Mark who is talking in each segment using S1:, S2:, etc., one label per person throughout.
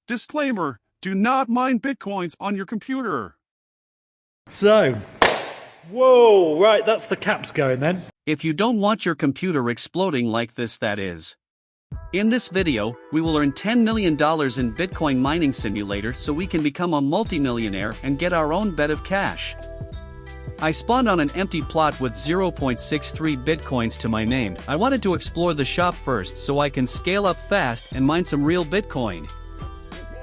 S1: Disclaimer: do not mine bitcoins on your computer.
S2: So, whoa, right, that's the caps going then.
S3: If you don't want your computer exploding like this, that is. In this video, we will earn $10 million in Bitcoin Mining Simulator so we can become a multimillionaire and get our own bed of cash. I spawned on an empty plot with 0.63 bitcoins to my name. I wanted to explore the shop first so I can scale up fast and mine some real bitcoin.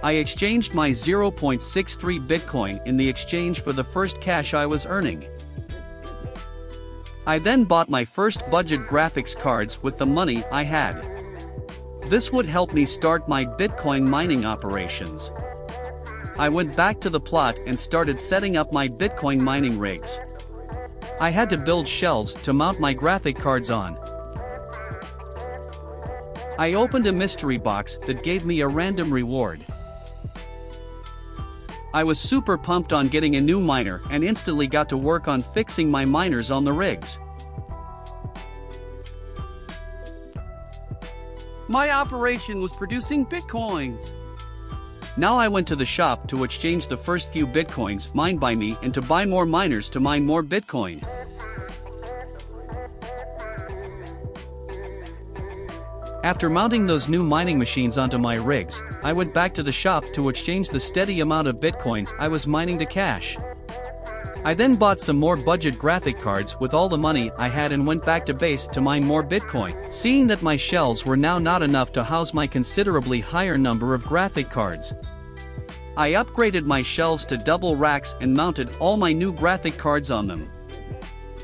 S3: I exchanged my 0.63 bitcoin in the exchange for the first cash I was earning. I then bought my first budget graphics cards with the money I had. This would help me start my Bitcoin mining operations. I went back to the plot and started setting up my Bitcoin mining rigs. I had to build shelves to mount my graphic cards on. I opened a mystery box that gave me a random reward. I was super pumped on getting a new miner and instantly got to work on fixing my miners on the rigs. My operation was producing bitcoins. Now I went to the shop to exchange the first few bitcoins mined by me and to buy more miners to mine more bitcoin. After mounting those new mining machines onto my rigs, I went back to the shop to exchange the steady amount of bitcoins I was mining to cash. I then bought some more budget graphic cards with all the money I had and went back to base to mine more bitcoin, seeing that my shelves were now not enough to house my considerably higher number of graphic cards. I upgraded my shelves to double racks and mounted all my new graphic cards on them.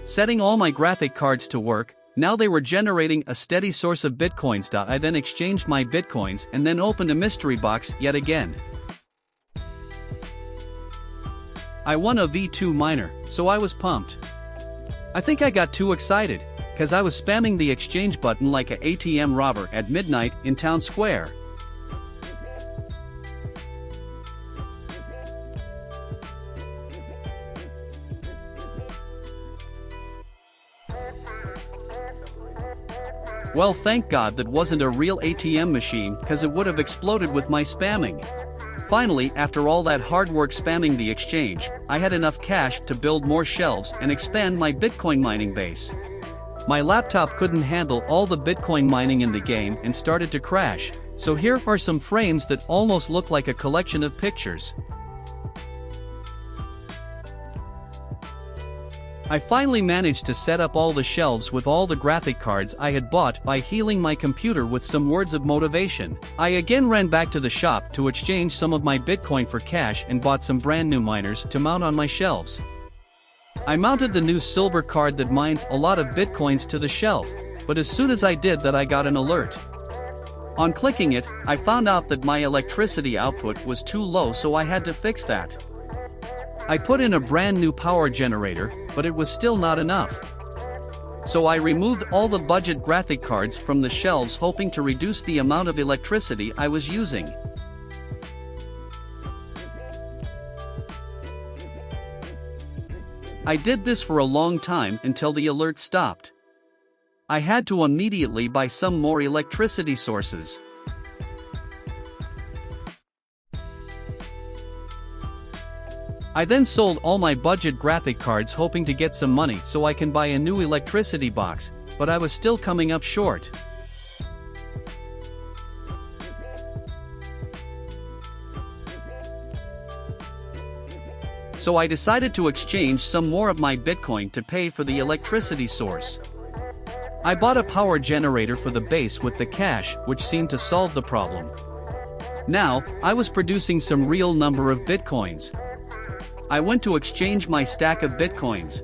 S3: Setting all my graphic cards to work, now they were generating a steady source of bitcoins. I then exchanged my bitcoins and then opened a mystery box yet again. I won a V2 miner, so I was pumped. I think I got too excited, cause I was spamming the exchange button like a ATM robber at midnight in town square. Well, thank God that wasn't a real ATM machine, cause it would have exploded with my spamming. Finally, after all that hard work spamming the exchange, I had enough cash to build more shelves and expand my Bitcoin mining base. My laptop couldn't handle all the Bitcoin mining in the game and started to crash, so here are some frames that almost look like a collection of pictures. I finally managed to set up all the shelves with all the graphic cards I had bought by healing my computer with some words of motivation. I again ran back to the shop to exchange some of my Bitcoin for cash and bought some brand new miners to mount on my shelves. I mounted the new silver card that mines a lot of Bitcoins to the shelf, but as soon as I did that I got an alert. On clicking it, I found out that my electricity output was too low, so I had to fix that. I put in a brand new power generator, but it was still not enough. So I removed all the budget graphic cards from the shelves, hoping to reduce the amount of electricity I was using. I did this for a long time until the alert stopped. I had to immediately buy some more electricity sources. I then sold all my budget graphic cards hoping to get some money so I can buy a new electricity box, but I was still coming up short. So I decided to exchange some more of my Bitcoin to pay for the electricity source. I bought a power generator for the base with the cash, which seemed to solve the problem. Now, I was producing some real number of Bitcoins. I went to exchange my stack of Bitcoins.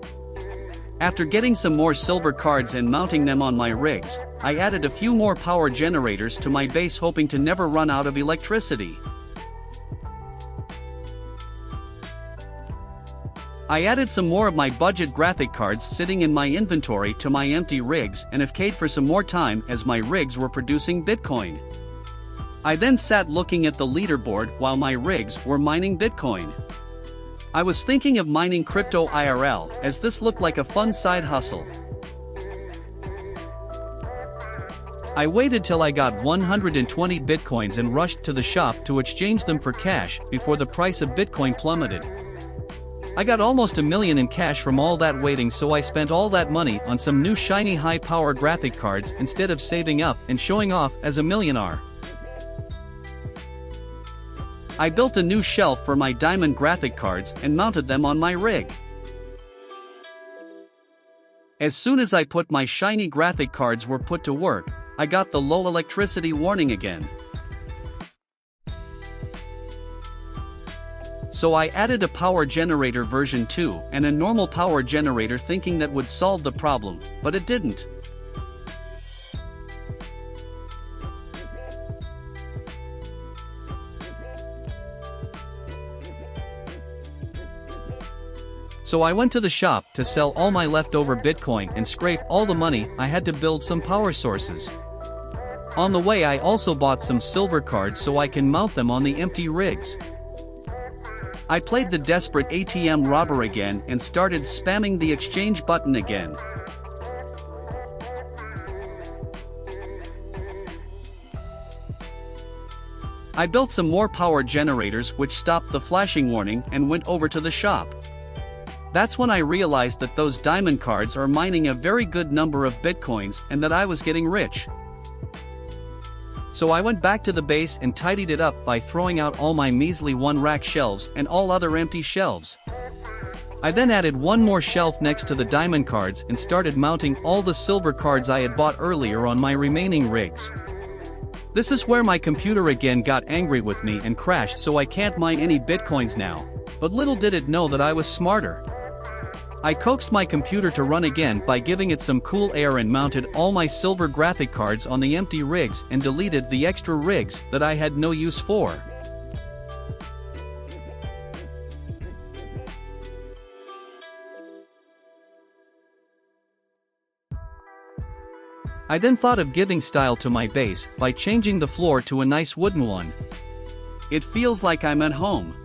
S3: After getting some more silver cards and mounting them on my rigs, I added a few more power generators to my base, hoping to never run out of electricity. I added some more of my budget graphic cards sitting in my inventory to my empty rigs and FK'd for some more time as my rigs were producing Bitcoin. I then sat looking at the leaderboard while my rigs were mining Bitcoin. I was thinking of mining crypto IRL, as this looked like a fun side hustle. I waited till I got 120 bitcoins and rushed to the shop to exchange them for cash before the price of Bitcoin plummeted. I got almost $1 million in cash from all that waiting, so I spent all that money on some new shiny high-power graphic cards instead of saving up and showing off as a millionaire. I built a new shelf for my diamond graphic cards and mounted them on my rig. As soon as I put my shiny graphic cards were put to work, I got the low electricity warning again. So I added a power generator version 2 and a normal power generator, thinking that would solve the problem, but it didn't. So I went to the shop to sell all my leftover Bitcoin and scrape all the money I had to build some power sources. On the way, I also bought some silver cards so I can mount them on the empty rigs. I played the desperate ATM robber again and started spamming the exchange button again. I built some more power generators which stopped the flashing warning and went over to the shop. That's when I realized that those diamond cards are mining a very good number of bitcoins and that I was getting rich. So I went back to the base and tidied it up by throwing out all my measly one-rack shelves and all other empty shelves. I then added one more shelf next to the diamond cards and started mounting all the silver cards I had bought earlier on my remaining rigs. This is where my computer again got angry with me and crashed, so I can't mine any bitcoins now, but little did it know that I was smarter. I coaxed my computer to run again by giving it some cool air and mounted all my silver graphic cards on the empty rigs and deleted the extra rigs that I had no use for. I then thought of giving style to my base by changing the floor to a nice wooden one. It feels like I'm at home.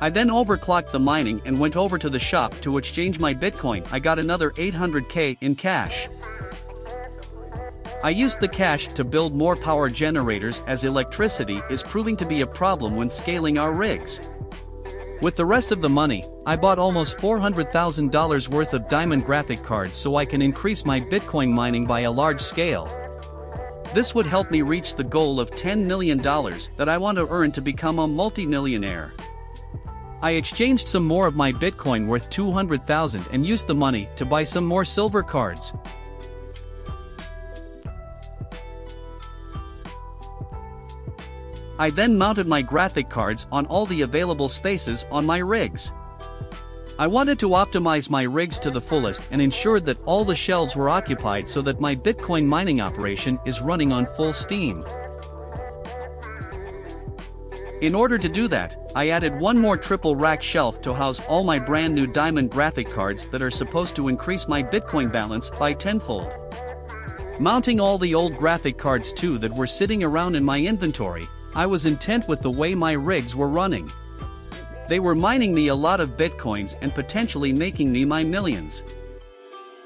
S3: I then overclocked the mining and went over to the shop to exchange my Bitcoin. I got another 800k in cash. I used the cash to build more power generators, as electricity is proving to be a problem when scaling our rigs. With the rest of the money, I bought almost $400,000 worth of diamond graphic cards so I can increase my Bitcoin mining by a large scale. This would help me reach the goal of $10 million that I want to earn to become a multi-millionaire. I exchanged some more of my Bitcoin worth $200,000 and used the money to buy some more silver cards. I then mounted my graphic cards on all the available spaces on my rigs. I wanted to optimize my rigs to the fullest and ensured that all the shelves were occupied so that my Bitcoin mining operation is running on full steam. In order to do that, I added one more triple rack shelf to house all my brand new diamond graphic cards that are supposed to increase my Bitcoin balance by tenfold. Mounting all the old graphic cards too that were sitting around in my inventory, I was intent with the way my rigs were running. They were mining me a lot of bitcoins and potentially making me my millions.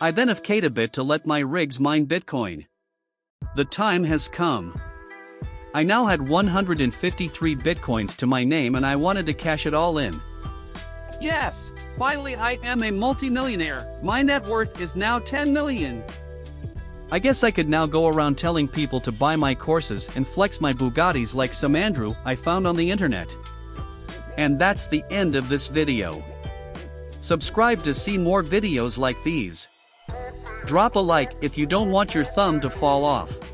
S3: I then FK'd a bit to let my rigs mine Bitcoin. The time has come. I now had 153 bitcoins to my name and I wanted to cash it all in. Yes, finally I am a multi-millionaire. My net worth is now 10 million. I guess I could now go around telling people to buy my courses and flex my Bugattis like some Andrew I found on the internet. And that's the end of this video. Subscribe to see more videos like these. Drop a like if you don't want your thumb to fall off.